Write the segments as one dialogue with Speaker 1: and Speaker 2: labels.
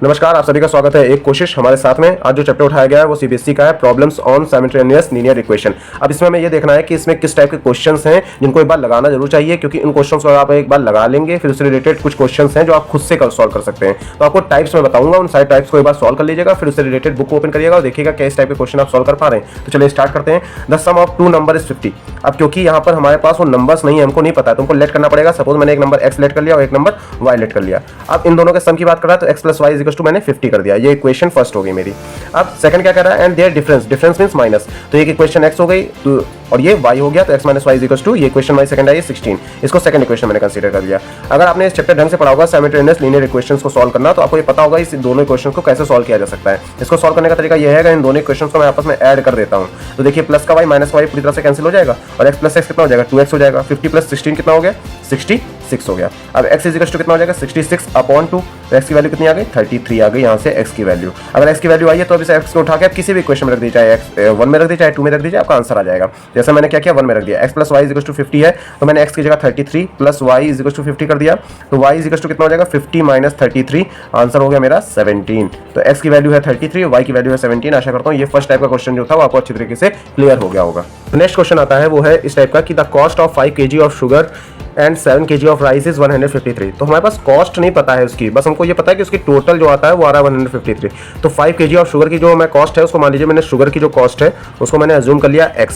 Speaker 1: नमस्कार, आप सभी का स्वागत है एक कोशिश हमारे साथ में। आज जो चैप्टर उठाया गया है वो सीबीएसई का है, problems on simultaneous linear equation. अब इसमें हमें ये देखना है कि इसमें किस टाइप के क्वेश्चंस हैं जिनको एक बार लगाना जरूर चाहिए, क्योंकि इन क्वेश्चंस को आप एक बार लगा लेंगे फिर उससे रिलेटेड कुछ क्वेश्चंस हैं जो आप खुद से सॉल्व कर सकते हैं। तो आपको टाइप्स में बताऊंगा, उन सारे टाइप्स को एक बार सॉल्व कर लीजिएगा, फिर उससे रिलेटेड बुक ओपन करिएगा और देखिएगा किस टाइप के क्वेश्चन आप सॉल्व कर पा रहे हैं। तो चलिए स्टार्ट करते हैं। The sum of two number is 50। अब क्योंकि यहाँ पर हमारे पास वो नंबर्स नहीं है, हमको नहीं पता है, तुमको लेट करना पड़ेगा। सपोज मैंने एक नंबर x लेट कर लिया और एक नंबर y लेट कर लिया। अब इन दोनों के सम की बात कर रहा है तो x plus y equal to मैंने 50 कर दिया। ये इक्वेशन फर्स्ट हो गई मेरी। अब सेकंड क्या कर रहा है, and their difference, difference means minus. तो एक इक्वेशन x हो गई तो और ये y हो गया, तो x minus y equal to ये इक्वेशन y सेकंड है ये 16। इसको सेकंड इक्वेशन मैंने कंसीडर कर लिया। अगर आपने इस चैप्टर ढंग से पढ़ा होगा साइमल्टेनियस लीनियर इक्वेशंस को सॉल्व करना, तो आपको ये पता होगा इस दोनों इक्वेशंस को कैसे सॉल्व किया जा सकता है। इसको सॉल्व करने का तरीका यह है कि इन दोनों इक्वेशंस को मैं आपस में ऐड कर देता हूं। तो देखिए प्लस का y माइनस का y पूरी तरह से कैंसिल हो जाएगा और x प्लस x कितना हो जाएगा, 2x हो जाएगा। 50 प्लस 16 कितना हो गया, 66 हो गया। अब x इज इक्वल टू कितना हो जाएगा, 66 अपॉन 2। तो x की वैल्यू कितनी आ गई, 33 आ गई यहाँ से x की वैल्यू। अगर x की वैल्यू आई है तो अब इस x को उठा के आप किसी भी इक्वेशन में रख दीजिए, चाहे 1 में रख दीजिए चाहे 2 में रख दीजिए, आपका आंसर आ जाएगा। जैसे मैंने क्या किया, 1 में रख दिया। x plus y is equal to 50 है तो मैंने x की जगह 33 plus y is equal to 50 कर दिया। तो y इज इक्वल टू कितना हो जाएगा, 50 माइनस 33, आंसर हो गया मेरा 17। तो x की वैल्यू है 33 और y की वैल्यू है 17। आशा करता हूँ ये फर्स्ट टाइप का क्वेश्चन जो था वो आपको अच्छी तरीके से क्लियर हो गया होगा। नेक्स्ट क्वेश्चन आता है वो है इस टाइप का कि the cost of 5 kg of sugar and 7 kg of rice is 153। तो हमारे पास कॉस्ट नहीं पता है उसकी, बस हमको ये पता है कि उसकी टोटल जो आता है वो आ रहा है 153। तो 5 kg ऑफ शुगर की जो मैं कॉस्ट है उसको मान लीजिए मैंने शुगर की जो कॉस्ट है उसको मैंने अज्यूम कर लिया x,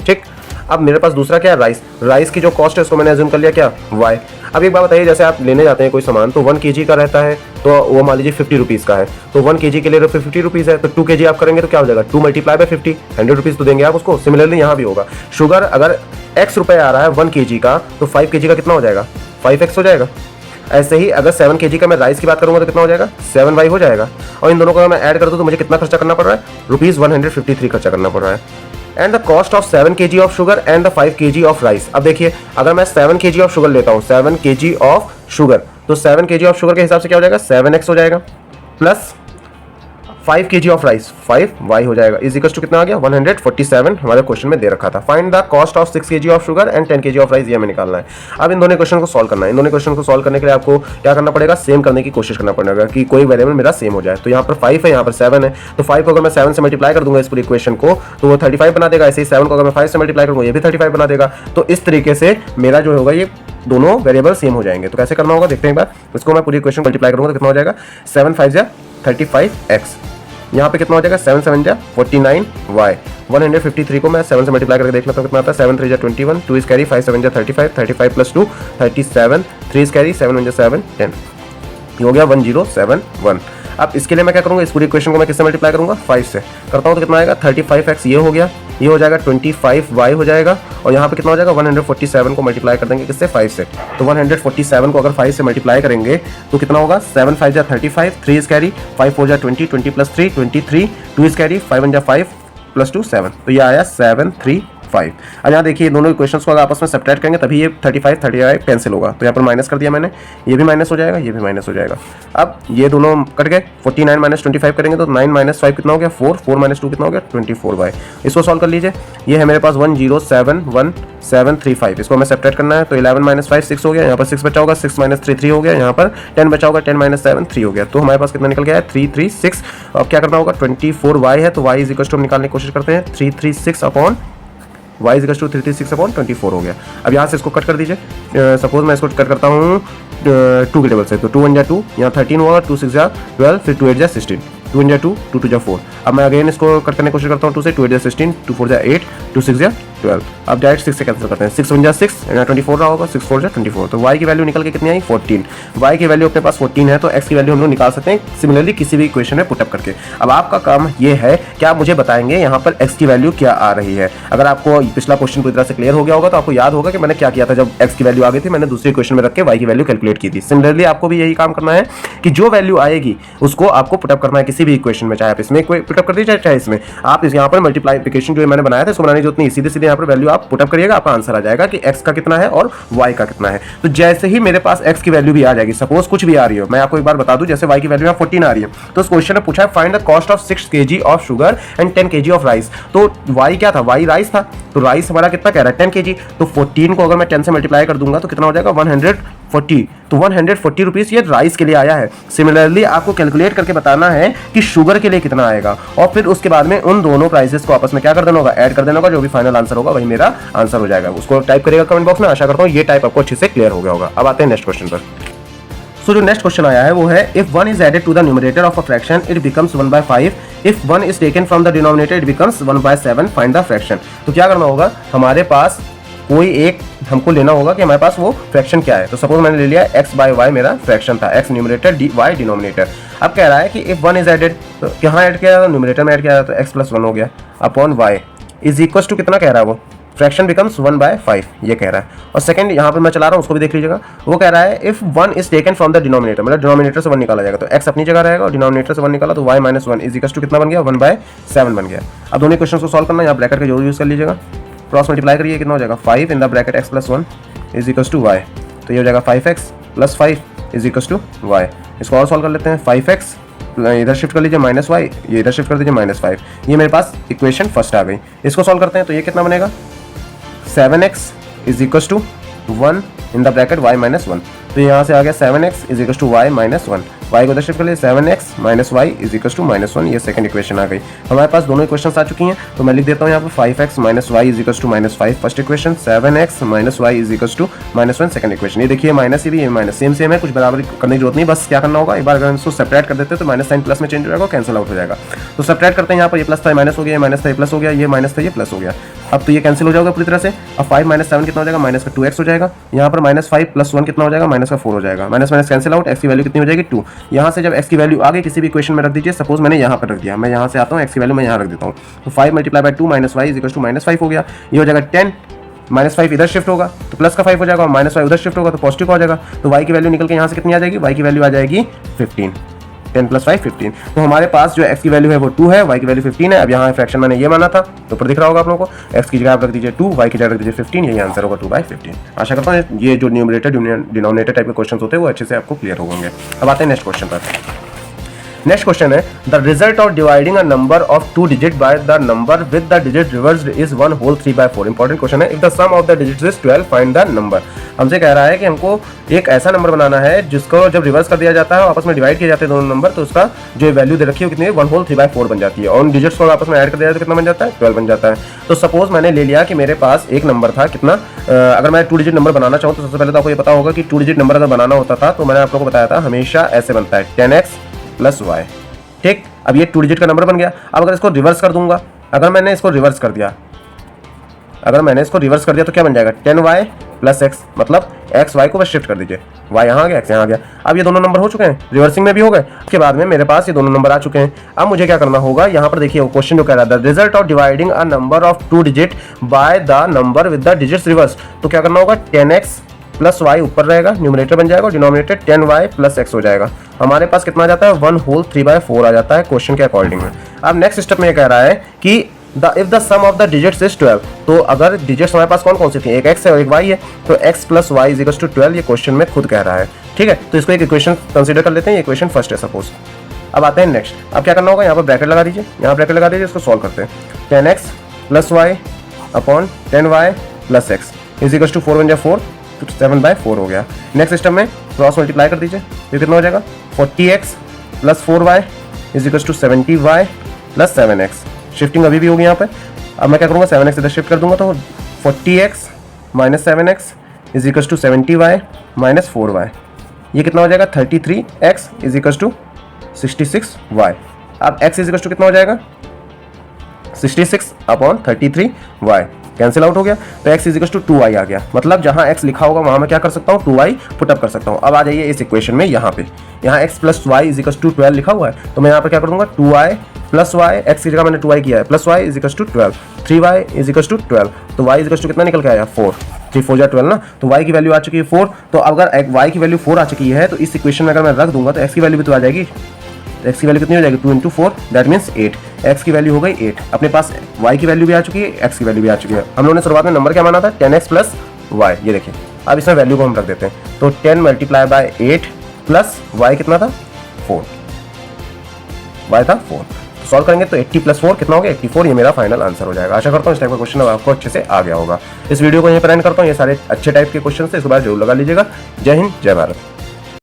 Speaker 1: ठीक। अब मेरे पास दूसरा क्या है, राइस। राइस की जो कॉस्ट है उसको मैंने अज्यूम कर लिया क्या, y। अब एक बात बताइए, जैसे आप लेने जाते हैं कोई सामान तो 1 kg का रहता है तो वो मान लीजिए 50 रुपीज़ का है, तो 1 kg के लिए 50 रुपीज़ है, तो 2 kg आप करेंगे तो क्या हो जाएगा, 2 मल्टीप्लाई बाय 50, 100 रुपीज़ तो देंगे आप उसको। सिमिलरली यहाँ भी होगा, शुगर अगर x रुपये आ रहा है 1 kg का तो 5 kg का कितना हो जाएगा, 5x हो जाएगा। ऐसे ही अगर 7 kg का मैं राइस की बात करूंगा तो कितना हो जाएगा, 7y हो जाएगा। और इन दोनों को मैं ऐड कर दूं तो मुझे कितना खर्चा करना पड़ रहा है, ₹153 खर्चा करना पड़ रहा है। And the cost of 7 kg of sugar and the 5 kg of rice. अब देखिए अगर मैं 7 kg ऑफ शुगर लेता हूँ, 7 kg ऑफ शुगर, तो 7 kg ऑफ शुगर के हिसाब से क्या हो जाएगा, 7x हो जाएगा plus 5 kg of rice 5y हो जाएगा। इज इक्वल टू कितना आ गया, 147 हमारे क्वेश्चन में दे रखा था। Find the cost of 6 kg of sugar and 10 kg of rice, ये हमें निकालना है। अब इन दोनों क्वेश्चन को सॉल्व करना है। इन दोनों क्वेश्चन को सॉल्व करने के लिए आपको क्या करना पड़ेगा, सेम करने की कोशिश करना पड़ेगा कि कोई वेरिएबल मेरा सेम हो जाए। तो यहाँ पर 5 है, यहाँ पर 7 है, तो 5 को अगर मैं 7 से मल्टीप्लाई कर दूंगा इस पूरी इक्वेशन को तो वो 35 बना देगा। ऐसे ही 7 को अगर मैं 5 से मल्टीप्लाई करूंगा ये भी 35 बना देगा। तो इस तरीके से मेरा जो होगा ये दोनों वेरिएबल सेम हो जाएंगे। तो कैसे करना होगा देखते हैं एक बार। इसको मैं पूरी इक्वेशन मल्टीप्लाई करूंगा तो कितना हो जाएगा, 7 5 जा 35x, यहाँ पे कितना हो जाएगा, 7 7 जा 49y। 153 को मैं 7 से मल्टीप्लाई करके देख लेता हूँ कितना आता है, 7 3 जा 21, 2 इज कैरी, 5 7 जा 35, 35 प्लस 2 37, 3 इज कैरी, 7 1 जा 7 10, ये हो गया 1071। अब इसके लिए मैं क्या करूँगा, इस पूरी इक्वेशन को मैं किससे मल्टीप्लाई करूँगा, 5 से करता हूँ तो कितना आएगा, 35x ये हो गया, ये हो जाएगा 25y हो जाएगा। और यहाँ पे कितना हो जाएगा, 147 को मल्टीप्लाई कर देंगे किससे, 5 से। तो 147 को अगर 5 से मल्टीप्लाई करेंगे तो कितना होगा, 7 5 जा 35, 3 इज कैरी, 5 4 जा 20, 20 प्लस 3 23, 2 इज कैरी, 5 1 जा 5 प्लस 2 7, तो ये आया 735। अब यहाँ देखिए दोनों इक्वेशंस को अगर आपस में सब्ट्रैक्ट करेंगे तभी ये 35 कैंसिल होगा। तो यहाँ पर माइनस कर दिया मैंने, ये भी माइनस हो जाएगा, ये भी माइनस हो जाएगा। अब ये दोनों कट गए, 49 माइनस 25 करेंगे तो 9 माइनस 5 कितना हो गया, 4 4 माइनस 2 कितना हो गया, 24y। इसको सॉल्व कर लीजिए, ये है मेरे पास 1071735। इसको हमें सब्ट्रैक्ट करना है तो 11 माइनस 5 6 हो गया, यहाँ पर 6 बचा होगा, 6 माइनस 3 3 हो गया, यहाँ पर 10 बचा होगा, 10 माइनस 7 3 हो गया। तो हमारे पास कितना निकल गया है, 336। अब क्या करना होगा, 24y है तो y इज इक्वल टू हम निकालने की कोशिश करते हैं, 336 upon y is equal to 336 upon 24 हो गया। अब यहाँ से इसको कट कर दीजिए, सपोज मैं इसको कट करता हूँ 2 के टेबल से, तो 2 1 जा 2, यहाँ 13 होगा, 2 6 जा 12, फिर 2 8 जा 16, 2 1 जा 2, 2 2 जा 4। अब मैं अगेन इसको कट करने की कोशिश करता हूँ 2 से, 2 8 जा 16, 2 4 जा 8, 2 6 जा 12। अब डायरेक्ट 6 से कैंसिल करते हैं, 6 1 जा 6, यहाँ 24 रहा होगा, 6 4 जा 24। तो y की वैल्यू निकल के कितनी आई, 14। y की वैल्यू अपने पास 14 है तो x की वैल्यू हम लोग निकाल सकते हैं सिमिलरली किसी भी इक्वेशन में पुटअप करके। अब आपका काम ये है कि आप मुझे बताएंगे यहाँ पर x की वैल्यू क्या आ रही है। अगर आपको पिछला क्वेश्चन पूरी तरह से क्लियर हो गया होगा तो आपको याद होगा कि मैंने क्या किया था, जब x की वैल्यू आ गई थी मैंने दूसरी इक्वेशन में रख के y की वैल्यू कैलकुलेट की थी। सिमिलरली आपको भी यही काम करना है कि जो वैल्यू आएगी उसको आपको पुटअप करना है किसी भी इक्वेशन में, चाहे आप इसमें पुटअप कर दीजिए चाहे इसमें। आप यहाँ पर मल्टीप्लाइकेशन जो मैंने बनाया था इसको बनाने की जरूरत नहीं, सीधे सीधे यहाँ पर वैल्यू आप पुटअप करिएगा, आपका आंसर आ जाएगा कि x का कितना है और y का कितना है। तो जैसे ही मेरे पास x की वैल्यू भी आ जाएगी, सपोज कुछ भी आ रही हो, मैं आपको एक बार बता दूं, जैसे y की वैल्यू यहाँ 14 आ रही है तो इस क्वेश्चन में पूछा है find the cost of 6 kg of sugar and 10 kg of rice. तो y क्या था, y राइस था, तो राइस हमारा कितना कह रहा है 10 kg, तो 14 को अगर मैं 10 से मल्टीप्लाई कर दूंगा तो कितना हो जाएगा, 40, तो 140 रुपीज़ ये राइस के लिए आया है। सिमिलरली आपको कैलकुलेट करके बताना है कि शुगर के लिए कितना आएगा, और फिर उसके बाद में उन दोनों प्राइसेस को आपस में क्या कर देना होगा, ऐड कर देना होगा। जो भी फाइनल आंसर होगा वही मेरा आंसर हो जाएगा। उसको टाइप करेगा कमेंट बॉक्स में। आशा करता हूँ ये टाइप आपको अच्छे से क्लियर हो गया होगा। अब आते हैं नेक्स्ट क्वेश्चन पर। सो जो नेक्स्ट क्वेश्चन आया है वो है, if 1 is added to the numerator of a fraction it becomes 1/5, if 1 is taken from the denominator it becomes 1/7, find the fraction. तो क्या करना होगा, हमारे पास कोई एक हमको लेना होगा कि हमारे पास वो फ्रैक्शन क्या है। तो सपोज मैंने ले लिया x/y मेरा फ्रैक्शन था, x न्यूमरेटर y डिनोमिनेटर। अब कह रहा है कि इफ 1 इज एडेड, तो कहाँ ऐड किया, न्यूमरेटर में ऐड किया तो x + 1 हो गया upon y is equal to कितना कह रहा है वो, फ्रैक्शन बिकम्स 1/5 ये कह रहा है। और सेकंड यहाँ पे मैं चला रहा हूँ, उसको भी देख लीजिएगा। वो कह रहा है if 1 is taken from the denominator, मतलब डिनोमिनेटर से 1 निकाला जाएगा तो x अपनी जगह रहेगा, और डिनोमिनेटर से 1 निकाला तो y - 1 इज इक्वल टू कितना बन गया, 1/7 बन गया। अब दोनों क्वेश्चन को सॉल्व करना है, यहाँ ब्रैकेट का जरूर यूज कर लीजिएगा। क्रॉस मल्टीप्लाई करिए, कितना हो जाएगा, 5 in the bracket x + 1 is equal to y, तो ये हो जाएगा 5x + 5 is equal to y। इसको और सॉल्व कर लेते हैं, 5x इधर शिफ्ट कर लीजिए -y, ये इधर शिफ्ट कर दीजिए -5। ये मेरे पास इक्वेशन फर्स्ट आ गई। इसको सॉल्व करते हैं तो ये कितना बनेगा, 7x is equal to 1 in the bracket y - 1, तो यहाँ से आ गया 7x is equal to y - 1, y को उधर शिफ्ट कर लिए 7x - y is equal to -1, ये सेकंड इक्वेशन आ गई। हमारे पास दोनों इक्वेशंस आ चुकी हैं, तो मैं लिख देता हूँ यहाँ पे 5x - y is equal to -5 first equation, 7x - y is equal to -1 second equation. ये देखिए माइनस ये भी, ये माइनस सेम है, कुछ बराबर करने की जरूरत नहीं। बस क्या करना होगा, एक बार अगर इसको सेपरेट कर देते हैं तो माइनस साइन प्लस में चेंज हो जाएगा, कैंसिल आउट हो जाएगा। तो सेपरेट करते हैं, यहाँ पर ये प्लस था माइनस हो गया, ये माइनस था ये प्लस हो गया, ये माइनस था ये प्लस हो गया। अब तो ये कैंसिल हो जाएगा पूरी तरह से। अब 5 - 7 कितना हो जाएगा, -2x हो जाएगा। यहाँ पर -5 + 1 कितना हो जाएगा, -4 हो जाएगा। Minus minus cancel out, x की वैल्यू कितनी हो जाएगी 2। यहाँ से जब x की वैल्यू आगे किसी भी इक्वेशन में रख दीजिए, सपोज मैंने यहाँ पर रख दिया, मैं यहाँ से आता हूँ, x की वैल्यू मैं यहाँ रख देता हूँ, तो 5 × 2 - y इज इक्वल टू -5 हो गया। ये हो जाएगा 10, -5 इधर शिफ्ट होगा तो प्लस का 5 हो जाएगा, और -y उधर शिफ्ट होगा तो पॉजिटिव हो जाएगा। तो y की वैल्यू निकल के यहाँ से कितनी आ जाएगी, y की वैल्यू आ जाएगी 15, 10 + 5 15। तो हमारे पास जो x की वैल्यू है वो 2 है, y की वैल्यू 15 है। अब यहाँ फ्रैक्शन मैंने ये माना था, तो ऊपर दिख रहा होगा आप लोगों को, x की जगह आप रख दीजिए 2, y की जगह रख दीजिए 15, यही आंसर होगा 2/15। आशा करता हूँ ये जो न्यूमरेटर डिनोमिनेटर टाइप के क्वेश्चन होते हैं वो अच्छे से आपको क्लियर हो होंगे। अब आते हैं नेक्स्ट क्वेश्चन पर। नेक्स्ट क्वेश्चन है, the result of dividing a number of 2 digit by the number with the digit reversed is 1 whole 3/4। Important question है। If the sum of the digits is 12 find the number. हमसे कह रहा है कि हमको एक ऐसा नंबर बनाना है जिसको जब रिवर्स कर दिया जाता है और आपस में डिवाइड किए जाते हैं दोनों नंबर, तो उसका जो वैल्यू दे रखी है वो कितनी है, 1 होल 3/4 बन जाती है, और उन डिजिट्स को आपस में ऐड कर दिया जाए तो कितना बन जाता है, 12 बन जाता है। तो सपोज मैंने ले लिया कि मेरे पास एक नंबर था कितना, अगर मैं 2 डिजिट नंबर बनाना चाहूँ तो सबसे पहले तो आपको ये पता होगा कि 2 डिजिट नंबर अगर बनाना होता था तो मैंने आप लोगों को बताया था हमेशा ऐसे बनता है 10x + y। ठीक, अब ये 2 डिजिट का नंबर बन गया। अब अगर इसको रिवर्स कर दूंगा, अगर मैंने इसको रिवर्स कर दिया तो क्या बन जाएगा, 10y + x, मतलब x y को बस शिफ्ट कर दीजिए, y यहाँ आ गया x यहाँ आ गया। अब ये दोनों नंबर हो चुके हैं, रिवर्सिंग में भी हो गए। उसके बाद में मेरे पास ये दोनों नंबर आ चुके हैं। अब मुझे क्या करना होगा, यहाँ पर देखिए क्वेश्चन जो कह रहा है, the result of dividing a number of 2 digit by the number with the digits reverse. तो क्या करना होगा, 10x + y ऊपर रहेगा, न्यूमरेटर बन जाएगा, और डिनोमिनेटर 10y + x हो जाएगा। हमारे पास कितना आ जाता है, 1 होल 3/4 आ जाता है क्वेश्चन के अकॉर्डिंग में। अब नेक्स्ट स्टेप में ये कह रहा है कि if the sum of the digits is 12, तो अगर डिजिट्स हमारे पास कौन कौन सी थी, एक x है और एक y है, तो x + y is equal to 12 ये क्वेश्चन में खुद कह रहा है। ठीक है, तो इसको एक इक्वेशन कंसीडर कर लेते हैं, ये इक्वेशन फर्स्ट है सपोज। अब आते हैं नेक्स्ट। अब क्या करना होगा, यहाँ पर ब्रैकेट लगा दीजिए, इसको सॉल्व करते हैं। 10x + y upon 10y + x is equal to 4 बन जाए 4, तो 7/4 हो गया। नेक्स्ट सिस्टम में क्रॉस मल्टीप्लाई कर दीजिए, ये कितना हो जाएगा, 40x + 4y is equal to 70y + 7x। Shifting अभी भी होगी यहाँ पे। अब मैं क्या करूँगा, 7x इधर शिफ्ट कर दूंगा, तो 40x - 7x is equal to 70y - 4y, ये कितना हो जाएगा, 33x is equal to 66y। अब x इज इक्वल टू कितना हो जाएगा, 66 अपॉन 33y, कैंसिल आउट हो गया, तो x is equal to 2y आ गया। मतलब जहाँ x लिखा होगा वहाँ मैं क्या कर सकता हूँ, 2y पुट अप कर सकता हूँ। अब आ जाइए इस इक्वेशन में, यहाँ x + y is equal to 12 लिखा हुआ है, तो मैं यहाँ पर क्या कर दूंगा, 2y + y, x की जगह मैंने 2y किया है, + y is equal to 12, 3y is equal to 12, तो y इज इक्वल टू कितना निकल के आया, 4, 3 4 12 ना, तो y की वैल्यू आ चुकी है 4। तो अगर y की वैल्यू 4 आ चुकी है तो इस इक्वेशन में अगर मैं रख दूंगा तो x की वैल्यू भी तो आ जाएगी। x की वैल्यू कितनी हो जाएगी, 2 × 4 दैट मीन्स 8, x की वैल्यू हो गई 8। अपने पास y की वैल्यू भी आ चुकी है, x की वैल्यू भी आ चुकी है। हम लोगों ने शुरुआत में नंबर क्या माना था, 10x + y, ये देखिए। अब इसमें वैल्यू को हम रख देते हैं, तो 10 × 8 + y कितना था, 4, y था 4। सॉल्व करेंगे तो 80 + 4 कितना हो गया 84, ये मेरा फाइनल आंसर हो जाएगा। आशा करता हूँ इस टाइप का क्वेश्चन आपको अच्छे से आ गया होगा। इस वीडियो को यहीं पर एंड करता हूँ। ये सारे अच्छे टाइप के क्वेश्चन थे, इसके बाद जरूर लगा लीजिएगा। जय हिंद, जय भारत।